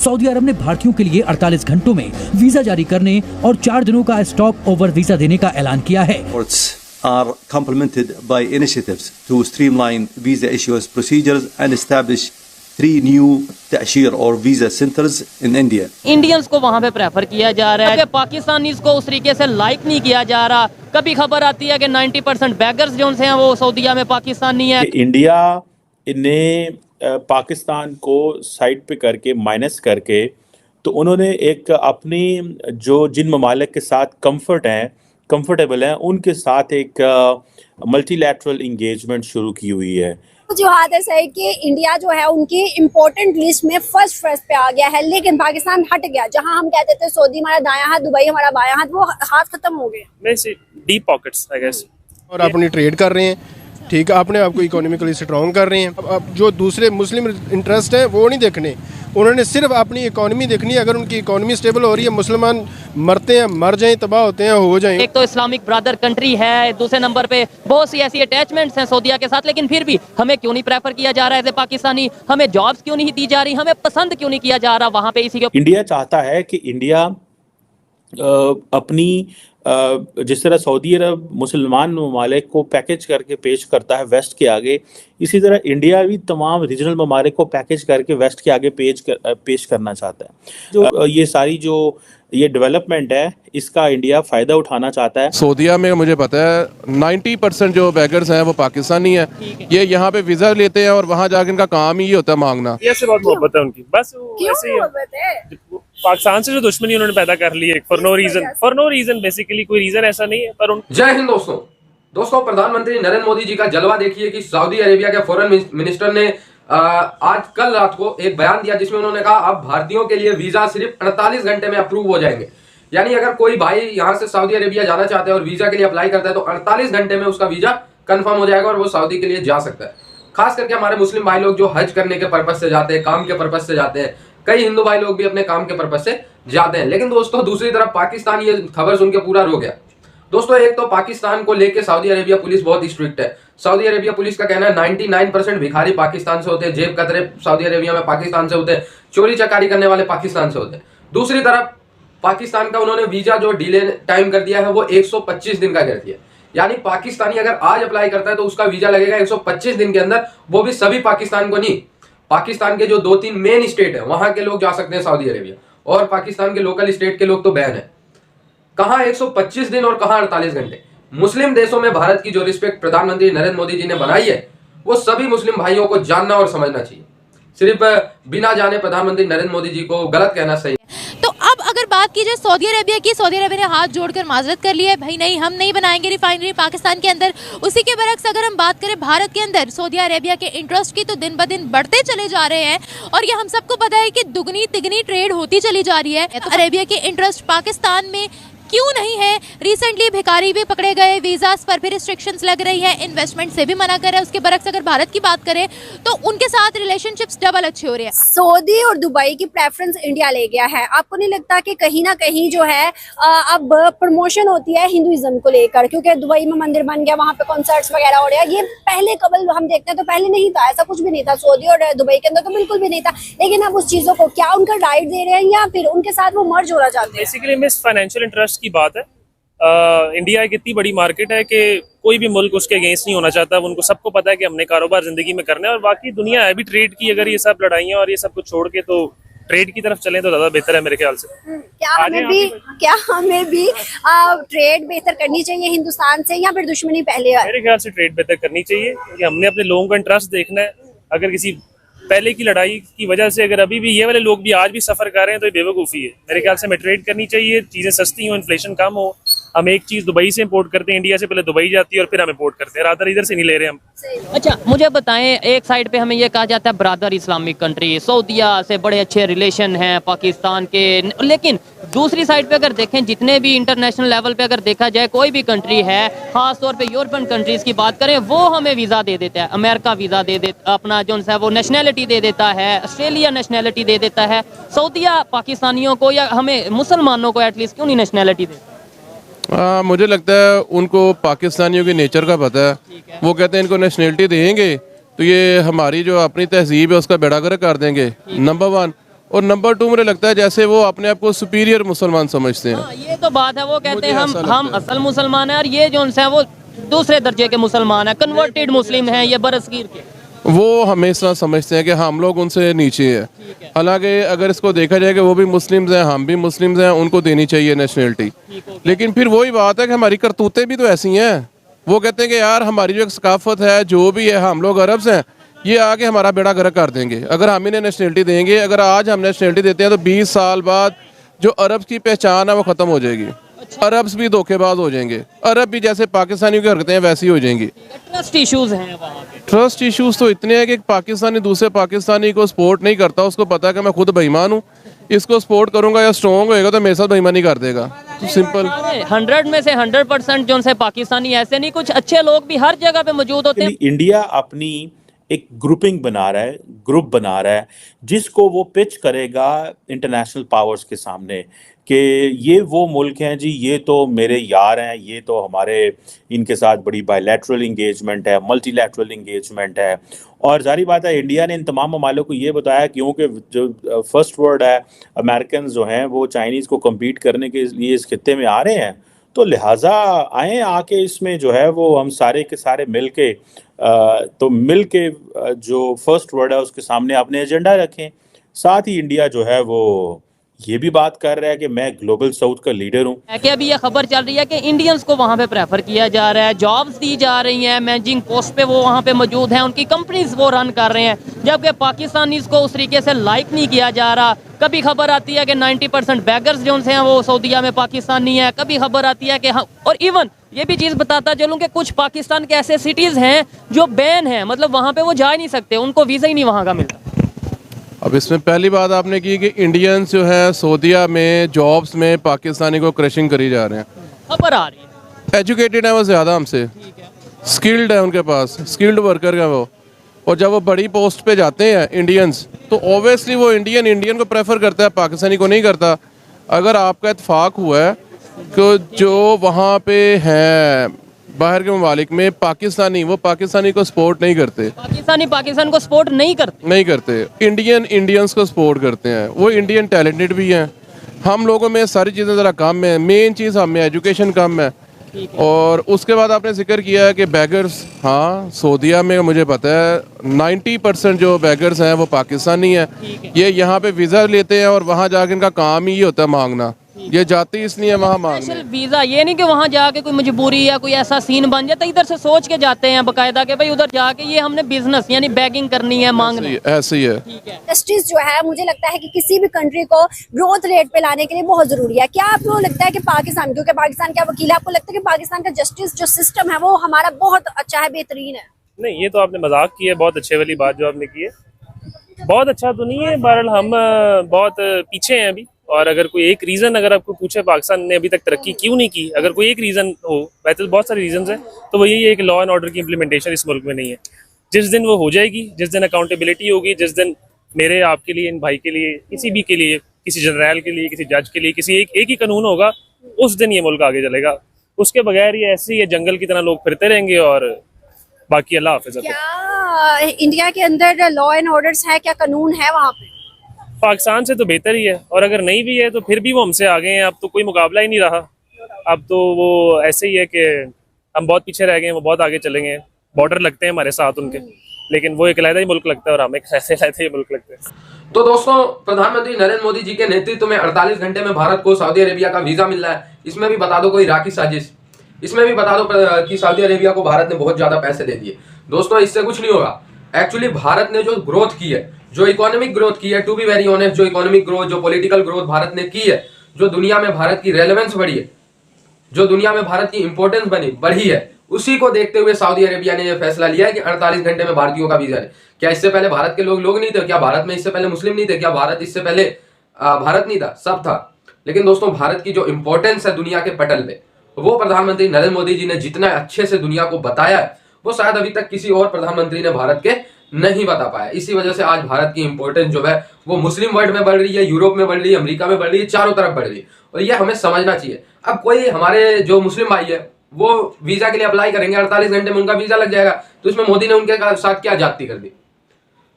Saudi अरब ने भारतीयों के लिए 48 घंटों में वीजा जारी करने और 4 दिनों का स्टॉप ओवर वीजा देने का ऐलान किया है। Are complemented by initiatives to streamline visa issuance procedures and establish 3 new ta'shir or visa centers in India. Indians को वहाँ पे प्रेफर किया जा रहा है, पाकिस्तानीज को उस तरीके से लाइक नहीं किया जा रहा। कभी खबर आती है कि 90% बैगर्स जो हैं वो सऊदीया में पाकिस्तानी है। इंडिया ने पाकिस्तान को साइड पे करके माइनस करके तो उन्होंने एक अपनी जो जिन ममालिक के साथ कंफर्टेबल हैं उनके साथ एक मल्टीलैटरल एंगेजमेंट शुरू की हुई है। जो हादसा है कि इंडिया जो है उनकी इम्पोर्टेंट लिस्ट में फर्स्ट पे आ गया है, लेकिन पाकिस्तान हट गया। जहां हम कहते थे सऊदी हमारा दायां हाथ, दुबई हमारा बायां हाथ, वो हाथ खत्म हो गए। Deep pockets I guess. और अपनी ट्रेड कर रहे हैं, ठीक है, अपने आप को इकोनॉमिकली स्ट्रॉन्ग कर रहे हैं। अब जो दूसरे मुस्लिम इंटरेस्ट हैं वो नहीं देखने, उन्होंने सिर्फ अपनी इकोनॉमी देखनी है। अगर उनकी इकोनॉमी स्टेबल हो रही है, मुसलमान मरते हैं, मर जाएं, तबाह होते हैं, हो जाएं। एक तो इस्लामिक ब्रदर कंट्री है, दूसरे नंबर पे बहुत सी ऐसी अटैचमेंट्स हैं सऊदीया के साथ, लेकिन फिर भी हमें क्यों नहीं प्रेफर किया जा रहा है एज ए पाकिस्तानी? हमें जॉब्स क्यों नहीं दी जा रही? हमें पसंद क्यों नहीं किया जा रहा वहाँ पे? इसी के इंडिया चाहता है कि इंडिया अपनी जिस तरह सऊदी अरब मुसलमान ममालिक को पैकेज करके पेश करता है वेस्ट के आगे, इसी तरह इंडिया भी तमाम रीजनल ममालिक को पैकेज करके वेस्ट के आगे पेश करना चाहता है। जो ये सारी जो ये डेवलपमेंट है इसका इंडिया फ़ायदा उठाना चाहता है। सऊदीया में मुझे पता है 90% जो बैगर्स हैं वो पाकिस्तानी हैं। ये यहाँ पे वीज़ा लेते हैं और वहाँ जाकर इनका काम ही होता है मांगना। ये से बहुत मोहब्बत है उनकी, बस ऐसे ही है। पाकिस्तान से जो दुश्मनी उन्होंने पैदा कर ली है फॉर नो रीजन बेसिकली, कोई रीजन ऐसा नहीं है पर जय हिंद दोस्तों, प्रधानमंत्री नरेंद्र मोदी जी का जलवा देखिए कि सऊदी अरेबिया के फॉरेन मिनिस्टर ने आज कल रात को एक बयान दिया जिसमें उन्होंने कहा अब भारतीयों के लिए वीजा सिर्फ 48 घंटे में अप्रूव हो जाएंगे। यानी अगर कोई भाई यहाँ से सऊदी अरेबिया जाना चाहता है और वीजा के लिए अप्लाई करता है तो 48 घंटे में उसका वीजा कंफर्म हो जाएगा और वो सऊदी के लिए जा सकता है। खास करके हमारे मुस्लिम भाई लोग जो हज करने के पर्पज से जाते हैं, काम के पर्पज से जाते हैं, कई हिंदू भाई लोग भी अपने काम के पर्पज से जाते हैं। लेकिन दोस्तों दूसरी तरफ पाकिस्तान ये खबर सुन के पूरा रो गया। दोस्तों एक तो पाकिस्तान को लेके सऊदी अरेबिया पुलिस बहुत स्ट्रिक्ट है। सऊदी अरेबिया पुलिस का कहना है 99% भिखारी पाकिस्तान से होते हैं, जेब कतरे सऊदी अरेबिया में पाकिस्तान से होते हैं, चोरी चकारी करने वाले पाकिस्तान से होते हैं। दूसरी तरफ पाकिस्तान का उन्होंने वीजा जो डिले टाइम कर दिया है वो 125 दिन का कर दिया। यानी पाकिस्तानी अगर आज अप्लाई करता है तो उसका वीजा लगेगा 125 दिन के अंदर, वो भी सभी पाकिस्तान को नहीं। पाकिस्तान के जो 2-3 मेन स्टेट है वहां के लोग जा सकते हैं सऊदी अरेबिया, और पाकिस्तान के लोकल स्टेट के लोग तो बैन है। कहां 125 दिन और कहां 48 घंटे। मुस्लिम देशों में भारत की जो रिस्पेक्ट प्रधानमंत्री नरेंद्र मोदी जी ने बनाई है वो सभी मुस्लिम भाइयों को जानना और समझना चाहिए। सिर्फ बिना जाने प्रधानमंत्री नरेंद्र मोदी जी को गलत कहना सही। तो अब अगर बात की जाए सऊदी अरेबिया की, सऊदी अरेबिया ने हाथ जोड़कर माजरत कर ली है, भाई नहीं हम नहीं बनाएंगे रिफाइनरी पाकिस्तान के अंदर। उसी के बरक्स अगर हम बात करें भारत के अंदर सऊदी अरेबिया के इंटरेस्ट की, तो दिन ब दिन बढ़ते चले जा रहे हैं और ये हम सबको पता है कि दुगनी तिगनी ट्रेड होती चली जा रही है। तो अरेबिया के इंटरेस्ट पाकिस्तान में क्यों नहीं है? रिसेंटली भिखारी भी पकड़े गए, वीजास पर भी रिस्ट्रिक्शंस लग रही है, इन्वेस्टमेंट से भी मना कर रहे हैं। उसके बरक्स अगर भारत की बात करें तो उनके साथ रिलेशनशिप्स डबल अच्छे हो रहे हैं। सऊदी और दुबई की प्रेफरेंस इंडिया ले गया है। आपको नहीं लगता कि कहीं ना कहीं जो है अब प्रमोशन होती है हिंदुइज्म को लेकर, क्योंकि दुबई में मंदिर बन गया, वहाँ पे कॉन्सर्ट्स वगैरह हो रहे हैं। ये पहले कबल हम देखते हैं तो पहले नहीं था, ऐसा कुछ भी नहीं था। सऊदी और दुबई के अंदर तो बिल्कुल भी नहीं था। लेकिन अब उस चीजों को क्या उनका राइट दे रहे हैं या फिर उनके साथ वो मर्ज होना चाहते हैं? बेसिकली मिस फाइनेंशियल इंटरेस्ट की बात है। इंडिया एक इतनी बड़ी मार्केट है कि कोई भी मुल्क उसके अगेंस्ट नहीं होना चाहता। उनको सबको पता है कि हमने कारोबार जिंदगी में करना है, और बाकी दुनिया है भी ट्रेड की। अगर ये सब लड़ाइयाँ और ये सब कुछ छोड़ के तो ट्रेड की तरफ चलें तो ज्यादा बेहतर है मेरे ख्याल से। क्या हमें भी ट्रेड बेहतर करनी चाहिए हिंदुस्तान से, या फिर दुश्मनी पहले है? मेरे ख्याल से ट्रेड बेहतर करनी चाहिए क्योंकि हमने अपने लोगों का इंटरेस्ट देखना है। अगर किसी पहले की लड़ाई की वजह से अगर अभी भी ये वाले लोग भी आज भी सफर कर रहे हैं तो ये बेवकूफ़ी है। मेरे ख्याल से हमें ट्रेड करनी चाहिए, चीज़ें सस्ती हो, इन्फ्लेशन कम हो। हम एक चीज़ दुबई से इंपोर्ट करते हैं, इंडिया से पहले दुबई जाती है और फिर हम इंपोर्ट करते हैं, रादर इधर से नहीं ले रहे हम। अच्छा मुझे बताएं, एक साइड पे हमें ये कहा जाता है ब्रदर इस्लामिक कंट्री, सऊदीया से बड़े अच्छे रिलेशन हैं पाकिस्तान के, लेकिन दूसरी साइड पे अगर देखें जितने भी इंटरनेशनल लेवल पे अगर देखा जाए कोई भी कंट्री है, खास तौर पे यूरोपियन कंट्रीज की बात करें, वो हमें वीज़ा दे देता है। अमेरिका वीज़ा दे देता, अपना जो है वो नेशनैलिटी दे देता है, ऑस्ट्रेलिया नेशनैलिटी दे देता है। सऊदीया पाकिस्तानियों को या हमें मुसलमानों को एटलीस्ट क्यों नहीं नेशनैलिटी देता? मुझे लगता है उनको पाकिस्तानियों के नेचर का पता है। वो कहते हैं इनको नेशनलिटी देंगे तो ये हमारी जो अपनी तहजीब है उसका बेड़ा गर्क कर देंगे, नंबर 1। और नंबर 2 मुझे लगता है जैसे वो अपने आप को सुपीरियर मुसलमान समझते हैं। हाँ, ये तो बात है, वो कहते हैं मुझे ऐसा हम लगता है। असल मुसलमान हैं और ये जो उनसे हैं वो दूसरे दर्जे के मुसलमान हैं, कन्वर्टेड मुस्लिम हैं ये बरसगीर के। वो हमेशा समझते हैं कि हम लोग उनसे नीचे हैं। हालांकि अगर इसको देखा जाए कि वो भी मुस्लिम्स हैं, हम भी मुस्लिम्स हैं, उनको देनी चाहिए नेशनलिटी। लेकिन फिर वही बात है कि हमारी करतूतें भी तो ऐसी हैं। वो कहते हैं कि यार हमारी जो एक सकाफत है, जो भी है, हम लोग अरब्स हैं, ये आके हमारा बेड़ा गर्क कर देंगे अगर हम इन्हें नेशनलिटी देंगे। अगर आज हम नेशनलिटी देते हैं तो 20 साल बाद जो अरब्स की पहचान है वो ख़त्म हो जाएगी। अरब्स भी धोखेबाज हो जाएंगे, अरब भी जैसे पाकिस्तानियों की हरकतें हैं वैसी हो जाएंगी। ट्रस्ट इश्यूज हैं वहाँ पे। ट्रस्ट इश्यूज तो इतने हैं कि एक पाकिस्तानी दूसरे पाकिस्तानी को सपोर्ट नहीं करता, उसको पता है कि मैं खुद बेईमान हूँ, इसको सपोर्ट करूंगा या स्ट्रॉन्ग होएगा तो मेरे साथ बेईमानी कर देगा। तो सिंपल 100 में से 100% जो उनसे पाकिस्तानी ऐसे नहीं, कुछ अच्छे लोग भी हर जगह पे मौजूद होते हैं। इंडिया अपनी एक ग्रुपिंग बना रहा है, ग्रुप बना रहा है, जिसको वो पिच करेगा इंटरनेशनल पावर्स के सामने कि ये वो मुल्क हैं जी, ये तो मेरे यार हैं, ये तो हमारे इनके साथ बड़ी बायलैटरल इंगेजमेंट है, मल्टीलैटरल इंगेजमेंट है। और जारी बात है इंडिया ने इन तमाम ममालिक को ये बताया क्योंकि जो फर्स्ट वर्ल्ड है, अमेरिकन जो हैं वो चाइनीज़ को कम्पीट करने के लिए इस खित्ते में आ रहे हैं, तो लिहाजा आए आके इसमें जो है वो हम सारे के सारे मिल के तो मिल के जो फर्स्ट वर्ल्ड है उसके सामने अपने एजेंडा रखें। साथ ही इंडिया जो है वो ये भी बात कर रहा है कि मैं ग्लोबल साउथ का लीडर हूँ। है कि अभी ये खबर चल रही है कि इंडियंस को वहाँ पे प्रेफर किया जा रहा है, जॉब्स दी जा रही हैं, मैनेजिंग पोस्ट पे वो वहाँ पे मौजूद हैं, उनकी कंपनीज वो रन कर रहे हैं, जबकि पाकिस्तानीज को उस तरीके से लाइक नहीं किया जा रहा। कभी खबर आती है कि 90% बैगर्स जो हैं वो सऊदीया में पाकिस्तानी हैं, कभी खबर आती है कि और इवन ये भी चीज़ बताता चलूँ कि कुछ पाकिस्तान के ऐसे सिटीज़ हैं जो बैन हैं, मतलब वहाँ पे वो जा ही नहीं सकते, उनको वीज़ा ही नहीं वहाँ का मिलता। अब इसमें पहली बात आपने की कि इंडियंस जो है सऊदीया में जॉब्स में पाकिस्तानी को क्रशिंग करी जा रहे हैं। खबर आ रही है। एजुकेटेड है वो ज़्यादा हमसे, स्किल्ड है उनके पास, स्किल्ड वर्कर है वो, और जब वो बड़ी पोस्ट पे जाते हैं इंडियंस तो ऑब्वियसली वो इंडियन को प्रेफर करता है, पाकिस्तानी को नहीं करता। अगर आपका इत्तेफाक हुआ है कि जो वहाँ पे हैं बाहर के ममालिक में पाकिस्तानी, वो पाकिस्तानी को सपोर्ट नहीं करते, पाकिस्तान को सपोर्ट नहीं करते, इंडियंस को सपोर्ट करते हैं। वो इंडियन टैलेंटेड भी हैं, हम लोगों में सारी चीज़ें ज़रा कम है, मेन चीज़ हम में एजुकेशन कम है। और उसके बाद आपने जिक्र किया है कि बैगर्स, हाँ सऊदीया में मुझे पता है 90% जो बैगर्स हैं वो पाकिस्तानी हैं। ये यहाँ पे वीज़ा लेते हैं और वहाँ जाके इनका काम ही होता है मांगना, ये जाती इसलिए वहाँ मांगने। वीज़ा ये नहीं कि वहाँ जाके कोई मजबूरी या कोई ऐसा सीन बन जाता, इधर से सोच के जाते हैं बाकायदा कि भाई उधर जाके ये हमने बिजनेस यानी बैगिंग करनी है, मांगनी। ऐसे ही है। जस्टिस जो है मुझे लगता है कि किसी भी कंट्री को ग्रोथ रेट पे लाने के लिए बहुत जरूरी है। क्या आपको लगता है कि पाकिस्तान, क्योंकि पाकिस्तान का वकील है, आपको लगता है कि पाकिस्तान का जस्टिस जो सिस्टम है वो हमारा बहुत अच्छा है, बेहतरीन है? नहीं, ये तो आपने मजाक की है, बहुत अच्छे वाली बात जो आपने की है, बहुत अच्छा तो नहीं है। बहरहाल हम बहुत पीछे हैं अभी, और अगर कोई एक रीज़न अगर आपको पूछे पाकिस्तान ने अभी तक तरक्की क्यों नहीं की, अगर कोई एक रीज़न हो, वैसे तो बहुत सारे रीजंस हैं, तो वो यही है कि लॉ एंड ऑर्डर की इम्प्लीमेंटेशन इस मुल्क में नहीं है। जिस दिन वो हो जाएगी, जिस दिन अकाउंटेबिलिटी होगी, जिस दिन मेरे आपके लिए, इन भाई के लिए, किसी भी के लिए, किसी जनरल के लिए, किसी जज के लिए, किसी एक ही कानून होगा, उस दिन ये मुल्क आगे चलेगा। उसके बगैर ये ऐसे ही जंगल की तरह लोग फिरते रहेंगे और बाकी अल्लाह हाफिज़। क्या इंडिया के अंदर लॉ एंड ऑर्डर्स है, क्या कानून है वहाँ पे? पाकिस्तान से तो बेहतर ही है, और अगर नहीं भी है तो फिर भी वो हमसे आगे हैं। अब तो कोई मुकाबला ही नहीं रहा, अब तो वो ऐसे ही है कि हम बहुत पीछे रह गए हैं, वो बहुत आगे चलेंगे। बॉर्डर लगते हैं हमारे साथ उनके, लेकिन वो एक अलग ही मुल्क लगता है और हम एक ऐसे ही मुल्क लगते हैं। तो दोस्तों, प्रधानमंत्री नरेंद्र मोदी जी के नेतृत्व में 48 घंटे में भारत को सऊदी अरेबिया का वीजा मिल रहा है। इसमें भी बता दो कोई इराकी साजिश, इसमें भी बता दो कि सऊदी अरेबिया को भारत ने बहुत ज्यादा पैसे दे दिए। दोस्तों, इससे कुछ नहीं होगा। एक्चुअली भारत ने जो ग्रोथ की है, जो इकोनॉमिक ग्रोथ की है, टू बी वेरी ऑनेस्ट, जो इकोनॉमिक ग्रोथ, जो पॉलिटिकल ग्रोथ भारत ने की है, जो दुनिया में भारत की रेलेवेंस बढ़ी है, जो दुनिया में भारत की इंपॉर्टेंस बढ़ी है, उसी को देखते हुए सऊदी अरेबिया ने यह फैसला लिया है कि 48 घंटे में भारतीयों का वीजा है। क्या इससे पहले भारत के लोग नहीं थे? क्या भारत में इससे पहले मुस्लिम नहीं थे? क्या भारत इससे पहले भारत नहीं था? सब था। लेकिन दोस्तों, भारत की जो इंपॉर्टेंस है दुनिया के पटल पे, वो प्रधानमंत्री नरेंद्र मोदी जी ने जितना अच्छे से दुनिया को बताया है, वो शायद अभी तक किसी और प्रधानमंत्री ने भारत के नहीं बता पाया। इसी वजह से आज भारत की इंपॉर्टेंस जो है वो मुस्लिम वर्ल्ड में बढ़ रही है, यूरोप में बढ़ रही है, अमेरिका में बढ़ रही है, चारों तरफ बढ़ रही है, और ये हमें समझना चाहिए। अब कोई हमारे जो मुस्लिम भाई है वो वीजा के लिए अप्लाई करेंगे, 48 घंटे में उनका वीजा लग जाएगा, तो इसमें मोदी ने उनके साथ क्या ज्यादती कर दी?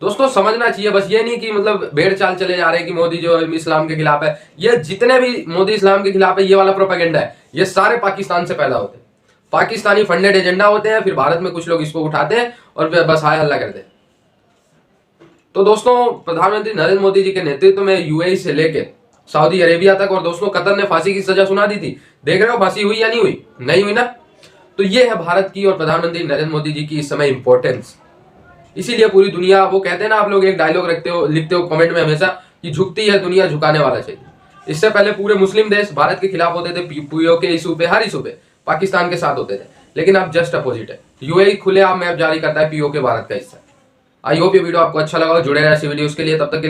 दोस्तों समझना चाहिए, बस ये नहीं कि मतलब भेड़ चाल चले जा रहे हैं कि मोदी जो इस्लाम के खिलाफ है। ये जितने भी मोदी इस्लाम के खिलाफ है, ये वाला प्रोपेगेंडा है, ये सारे पाकिस्तान से पैदा होते हैं। पाकिस्तानी फंडेड एजेंडा होते हैं, फिर भारत में कुछ लोग इसको उठाते हैं और बस हाय हल्ला करते हैं। तो दोस्तों प्रधानमंत्री नरेंद्र मोदी जी के नेतृत्व में यूएई से लेके सऊदी अरेबिया तक, और दोस्तों कतर ने फांसी की सजा सुना दी थी। देख रहे हो फांसी हुई या नहीं हुई? नहीं हुई ना। तो ये है भारत की और प्रधानमंत्री नरेंद्र मोदी जी की इस समय इंपॉर्टेंस। इसीलिए पूरी दुनिया, वो कहते हैं ना, आप लोग एक डायलॉग लिखते हो कमेंट में हमेशा कि झुकती है दुनिया, झुकाने वाला चाहिए। इससे पहले पूरे मुस्लिम देश भारत के खिलाफ होते थे, पीओके इशू पे, हर इशू पे पाकिस्तान के साथ होते थे। लेकिन अब जस्ट अपोजिट है, यूएई खुलेआम मैप जारी करता है पीओके भारत का हिस्सा। आई होप ये वीडियो आपको अच्छा लगा, जुड़े रहे ऐसी वीडियोस के लिए। तब तक के लिए